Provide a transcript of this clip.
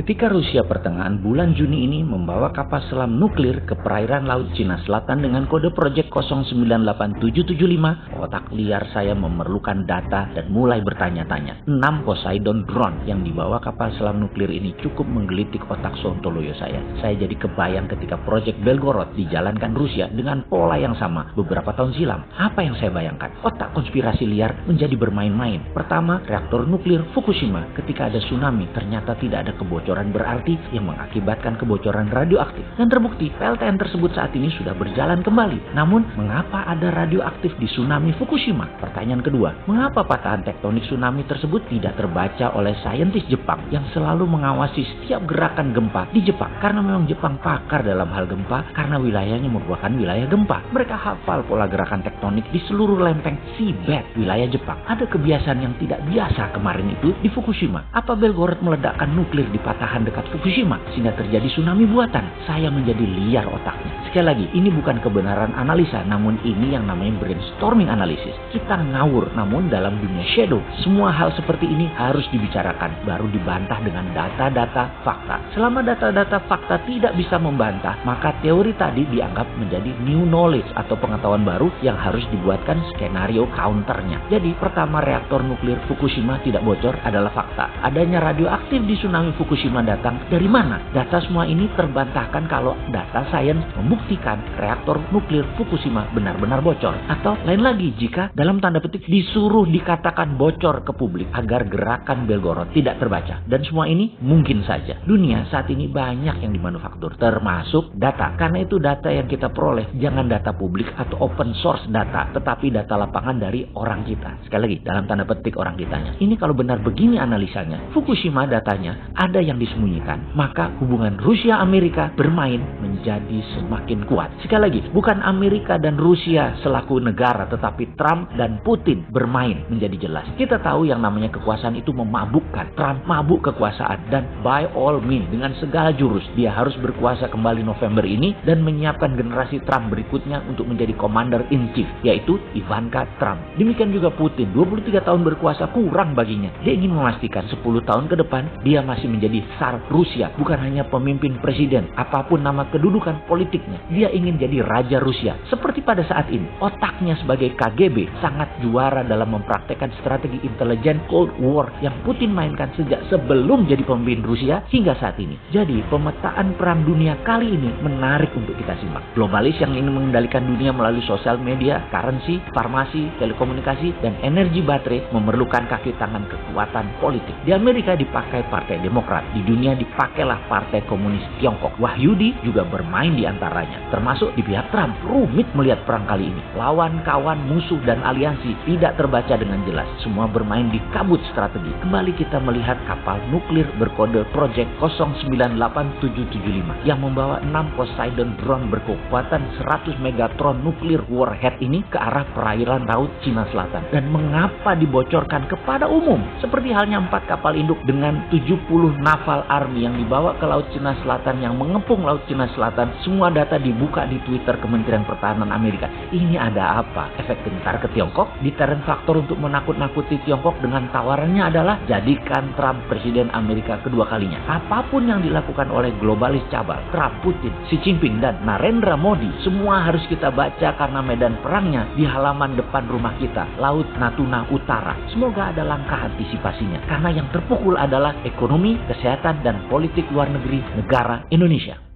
Ketika Rusia pertengahan bulan Juni ini membawa kapal selam nuklir ke perairan Laut Cina Selatan dengan kode Project 098775, otak liar saya memerlukan data dan mulai bertanya-tanya. 6 Poseidon drone yang dibawa kapal selam nuklir ini cukup menggelitik otak sontoloyo saya. Saya jadi kebayang ketika Project Belgorod dijalankan Rusia dengan pola yang sama beberapa tahun silam. Apa yang saya bayangkan? Otak konspirasi liar menjadi bermain-main. Pertama, reaktor nuklir Fukushima ketika ada tsunami ternyata tidak ada kebocoran berarti yang mengakibatkan kebocoran radioaktif. Dan terbukti PLTN tersebut saat ini sudah berjalan kembali. Namun, mengapa ada radioaktif di tsunami Fukushima? Pertanyaan kedua, mengapa patahan tektonik tsunami tersebut tidak terbaca oleh saintis Jepang yang selalu mengawasi setiap gerakan gempa di Jepang? Karena memang Jepang pakar dalam hal gempa karena wilayahnya merupakan wilayah gempa. Mereka hafal pola gerakan tektonik di seluruh lempeng seabed wilayah Jepang. Ada kebiasaan yang tidak biasa kemarin itu di Fukushima. Apa Belgorod meledakkan nuklir di patahan dekat Fukushima sehingga terjadi tsunami buatan? Saya menjadi liar otaknya. Sekali lagi, ini bukan kebenaran analisa, namun ini yang namanya brainstorming analisis. Kita ngawur, namun dalam dunia shadow, semua hal seperti ini harus dibicarakan, baru dibantah dengan data-data fakta. Selama data-data fakta tidak bisa membantah, maka teori tadi dianggap menjadi new knowledge atau pengetahuan baru yang harus dibuatkan skenario counternya. Jadi, pertama, reaktor nuklir Fukushima tidak bocor adalah fakta. Adanya radioaktif di tsunami Fukushima datang dari mana? Data semua ini terbantahkan kalau data sains membuktikan reaktor nuklir Fukushima benar-benar bocor. Atau lain lagi, jika dalam tanda petik disuruh dikatakan bocor ke publik agar gerakan Belgorod tidak terbaca. Dan semua ini mungkin saja. Dunia saat ini banyak yang dimanufaktur, termasuk data. Karena itu data yang kita peroleh jangan data publik atau open source data, tetapi data lapangan dari orang kita. Sekali lagi, dalam tanda petik orang kitanya. Ini kalau benar begini analisanya, Fukushima datanya ada yang disembunyikan, maka hubungan Rusia-Amerika bermain menjadi semakin kuat. Sekali lagi, bukan Amerika dan Rusia selaku negara, tetapi Trump dan Putin bermain menjadi jelas. Kita tahu yang namanya kekuasaan itu memabukkan. Trump mabuk kekuasaan dan by all means dengan segala jurus dia harus berkuasa kembali November ini dan menyiapkan generasi Trump berikutnya untuk menjadi commander in chief, yaitu Ivanka Trump. Demikian juga Putin, 23 tahun berkuasa kurang baginya. Dia ingin memastikan 10 tahun ke depan dia masih menjadi Tsar Rusia, bukan hanya pemimpin presiden, apapun nama kedudukan politiknya. Dia ingin jadi Raja Rusia. Seperti pada saat ini, otaknya sebagai KGB sangat juara dalam mempraktekkan strategi intelijen Cold War yang Putin mainkan sejak sebelum jadi pemimpin Rusia hingga saat ini. Jadi, pemetaan perang dunia kali ini menarik untuk kita simak. Globalis yang ingin mengendalikan dunia melalui sosial media, currency, farmasi, telekomunikasi, dan energi baterai memerlukan kaki tangan kekuatan politik. Di Amerika dipakai Partai Demokrat, di dunia dipakailah Partai Komunis Tiongkok. Wahyudi juga bermain di antaranya, termasuk di pihak Trump. Rumit melihat perang kali ini. Lawan, kawan, musuh, dan aliansi tidak terbaca dengan jelas. Semua bermain di kabut strategi. Kembali kita melihat kapal nuklir berkode Project 098775 yang membawa 6 Poseidon drone berkekuatan 100 megatron nuklir warhead ini ke arah perairan Laut Cina Selatan. Dan mengapa dibocorkan kepada umum? Seperti halnya 4 kapal induk dengan 70 naval army yang dibawa ke Laut Cina Selatan yang mengepung Laut Cina Selatan, semua data dibuka di Twitter Kementerian Pertahanan Amerika. Ini ada apa? Efek gentar ke Tiongkok? Deterrent faktor untuk menakut-nakuti Tiongkok dengan tawarannya adalah jadikan Trump presiden Amerika kedua kalinya. Apapun yang dilakukan oleh globalis cabal, Trump, Putin, Xi Jinping, dan Narendra Modi, semua harus kita baca karena medan perangnya di halaman depan rumah kita, Laut Natuna Utara. Semoga ada langkah antisipasinya, karena yang terpukul adalah ekonomi, kesehatan, dan politik luar negeri negara Indonesia.